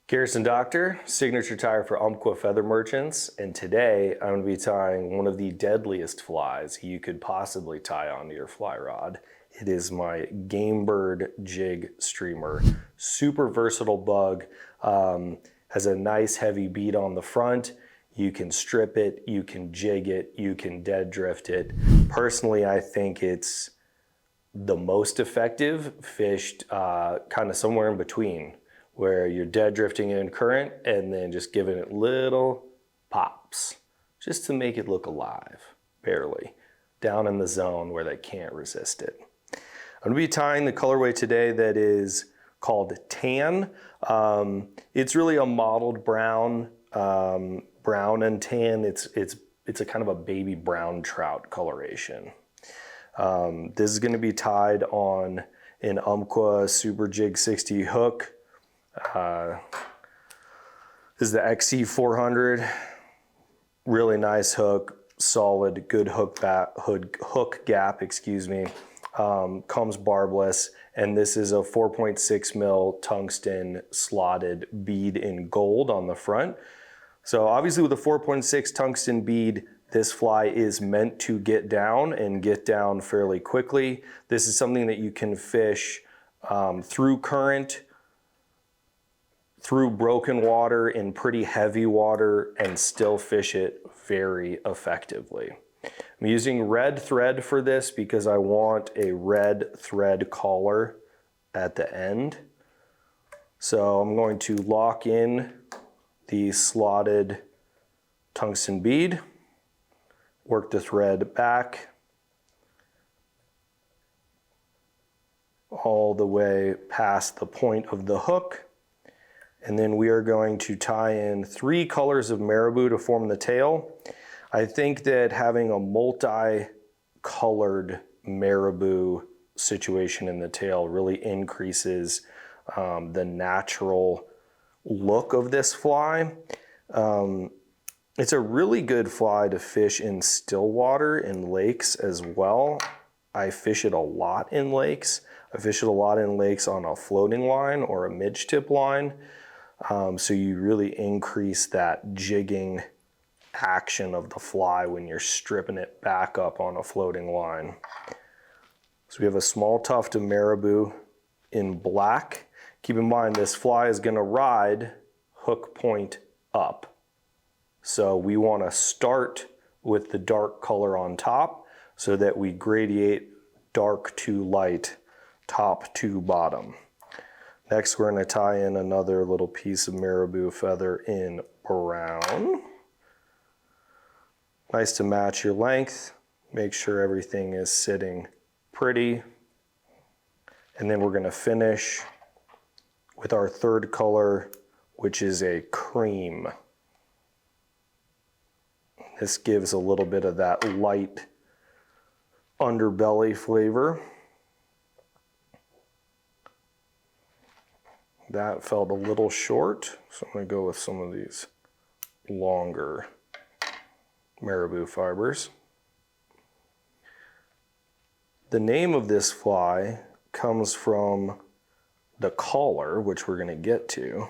Garrison Doctor, signature tire for Umpqua feather merchants, and today I'm going to be tying one of the deadliest flies you could possibly tie onto your fly rod. It is my Gamebird jig streamer. Super versatile bug, has a nice heavy bead on the front. You can strip it, you can jig it, you can dead drift it. Personally, I think it's the most effective fished kind of somewhere in between, where you're dead drifting it in current and then just giving it little pops just to make it look alive, barely, down in the zone where they can't resist it. I'm gonna be tying the colorway today that is called tan. It's really a mottled brown, brown and tan. It's a kind of a baby brown trout coloration. This is gonna be tied on an Umpqua Super Jig 60 hook. This is the XC400, really nice hook, solid, good hook gap, excuse me. Comes barbless, and this is a 4.6 mil tungsten slotted bead in gold on the front. So obviously with a 4.6 tungsten bead, this fly is meant to get down and get down fairly quickly. This is something that you can fish through current, through broken water, in pretty heavy water, and still fish it very effectively. I'm using red thread for this because I want a red thread collar at the end. So I'm going to lock in the slotted tungsten bead, work the thread back all the way past the point of the hook. And then we are going to tie in 3 colors of marabou to form the tail. I think that having a multi-colored marabou situation in the tail really increases the natural look of this fly. It's a really good fly to fish in still water, in lakes as well. I fish it a lot in lakes. I fish it a lot in lakes on a floating line or a midge tip line. So you really increase that jigging action of the fly when you're stripping it back up on a floating line. So we have a small tuft of marabou in black. Keep in mind this fly is going to ride hook point up. So we want to start with the dark color on top so that we gradiate dark to light, top to bottom. Next, we're going to tie in another little piece of marabou feather in brown. Nice to match your length. Make sure everything is sitting pretty. And then we're going to finish with our third color, which is a cream. This gives a little bit of that light underbelly flavor. That felt a little short, so I'm going to go with some of these longer marabou fibers. The name of this fly comes from the collar, which we're going to get to,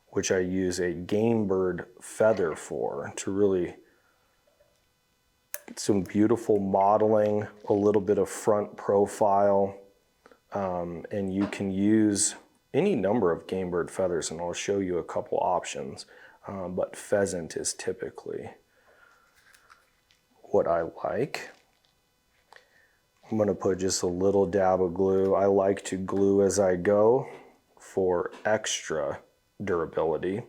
which I use a Gamebird feather for to really get some beautiful modeling, a little bit of front profile, and you can use any number of Gamebird feathers, and I'll show you a couple options, but pheasant is typically what I like. I'm going to put just a little dab of glue. I like to glue as I go for extra durability.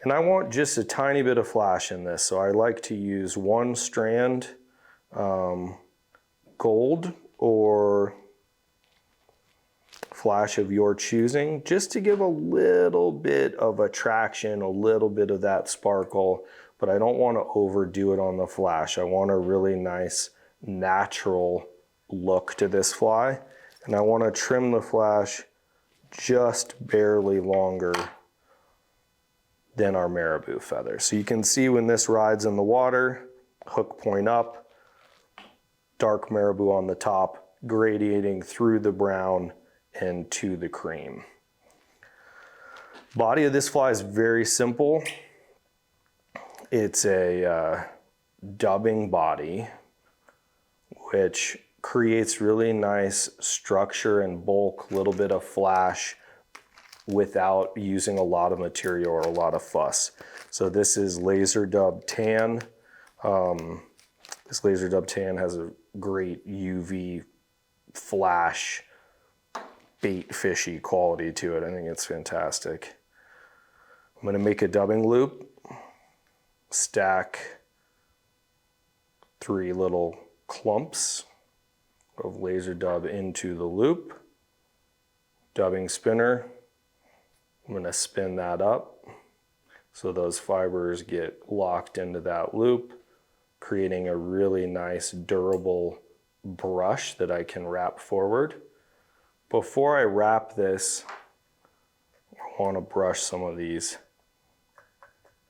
And I want just a tiny bit of flash in this, so I like to use 1 strand gold or flash of your choosing, just to give a little bit of attraction, a little bit of that sparkle, but I don't want to overdo it on the flash. I want a really nice natural look to this fly, and I want to trim the flash just barely longer than our marabou feather. So you can see when this rides in the water, hook point up, dark marabou on the top, gradiating through the brown and to the cream. Body of this fly is very simple. It's a dubbing body, which creates really nice structure and bulk, little bit of flash without using a lot of material or a lot of fuss. So this is laser dub tan. This laser dub tan has a great UV flash bait fishy quality to it. I think it's fantastic. I'm going to make a dubbing loop, stack 3 little clumps of laser dub into the loop, dubbing spinner. I'm going to spin that up so those fibers get locked into that loop, creating a really nice durable brush that I can wrap forward. Before I wrap this, I want to brush some of these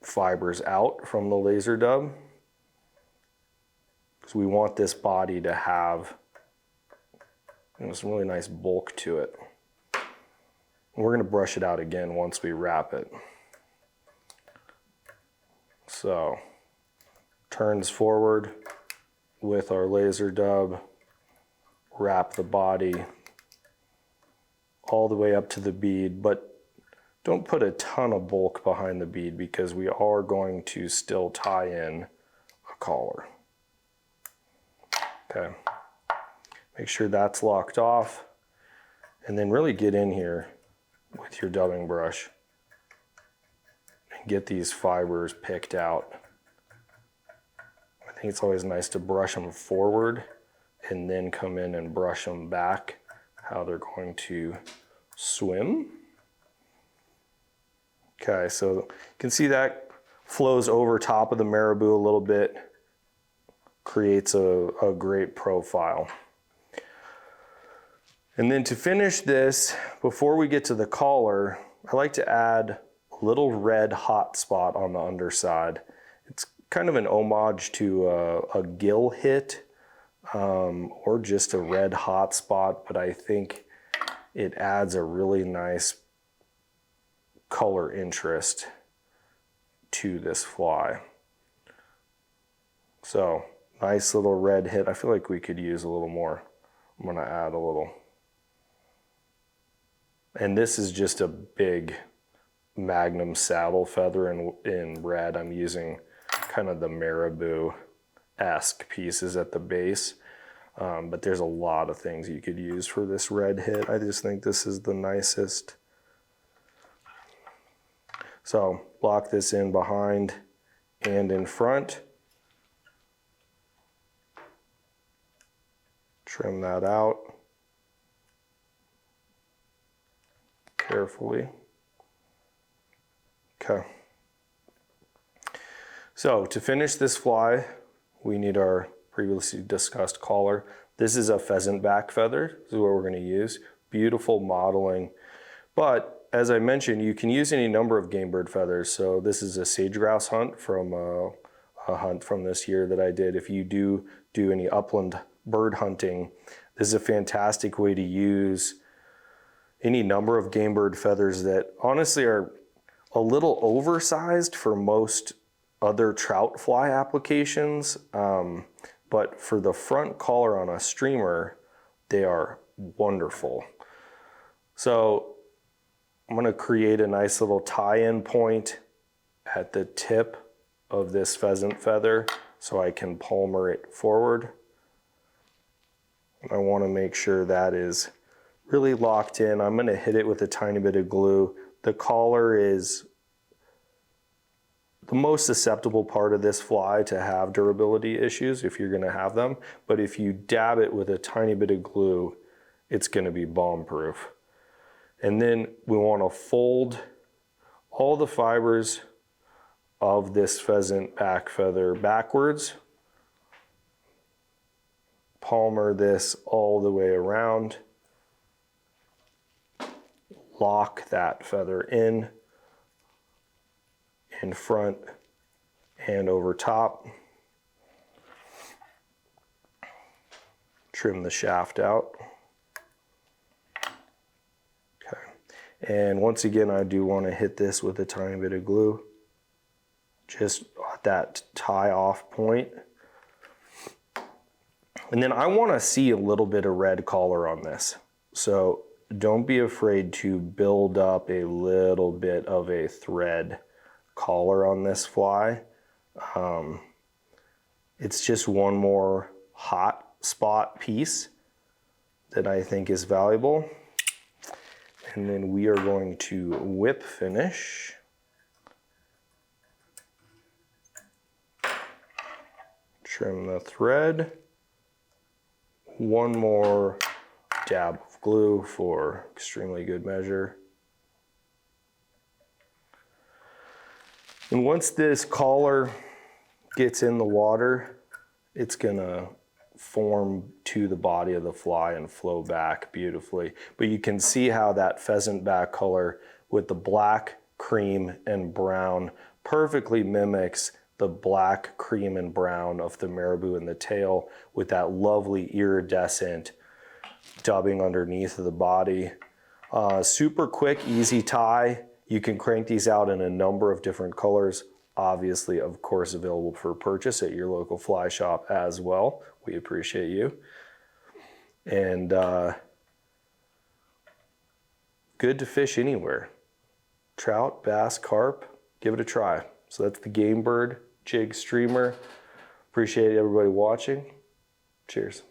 fibers out from the laser dub, because we want this body to have, you know, some really nice bulk to it. And we're going to brush it out again once we wrap it. So, turns forward with our laser dub, wrap the body all the way up to the bead, but don't put a ton of bulk behind the bead because we are going to still tie in a collar. Okay, make sure that's locked off, and then really get in here with your dubbing brush and get these fibers picked out. I think it's always nice to brush them forward and then come in and brush them back, how they're going to swim. Okay, so you can see that flows over top of the marabou a little bit, creates a great profile. And then to finish this, before we get to the collar, I like to add a little red hot spot on the underside. It's kind of an homage to a gill hit or just a red hot spot, but I think it adds a really nice color interest to this fly. So nice little red hit. I feel like we could use a little more. I'm going to add a little. And this is just a big Magnum saddle feather in red. I'm using kind of the marabou-esque pieces at the base. But there's a lot of things you could use for this red hit. I just think this is the nicest. So lock this in behind and in front. Trim that out carefully. Okay. So to finish this fly, we need our previously discussed collar. This is a pheasant back feather. This is what we're going to use. Beautiful modeling. But as I mentioned, you can use any number of game bird feathers. So this is a sage grouse hunt from a hunt from this year that I did. If you do any upland bird hunting, this is a fantastic way to use any number of game bird feathers that honestly are a little oversized for most other trout fly applications. But for the front collar on a streamer, they are wonderful. So I'm going to create a nice little tie-in point at the tip of this pheasant feather so I can palmer it forward. I want to make sure that is really locked in. I'm going to hit it with a tiny bit of glue. The collar is the most susceptible part of this fly to have durability issues if you're going to have them. But if you dab it with a tiny bit of glue, it's going to be bomb-proof. And then we want to fold all the fibers of this pheasant back feather backwards. Palmer this all the way around. Lock that feather in front and over top. Trim the shaft out. Okay. And once again, I do want to hit this with a tiny bit of glue, just at that tie off point. And then I want to see a little bit of red color on this. So don't be afraid to build up a little bit of a thread collar on this fly. It's just one more hot spot piece that I think is valuable. And then we are going to whip finish. Trim the thread. One more dab of glue for extremely good measure. And once this collar gets in the water, it's gonna form to the body of the fly and flow back beautifully. But you can see how that pheasant back color with the black, cream, and brown perfectly mimics the black, cream, and brown of the marabou in the tail with that lovely iridescent dubbing underneath of the body. Super quick, easy tie. You can crank these out in a number of different colors. Obviously, of course, available for purchase at your local fly shop as well. We appreciate you. And good to fish anywhere. Trout, bass, carp, give it a try. So that's the Gamebird jig streamer. Appreciate everybody watching. Cheers.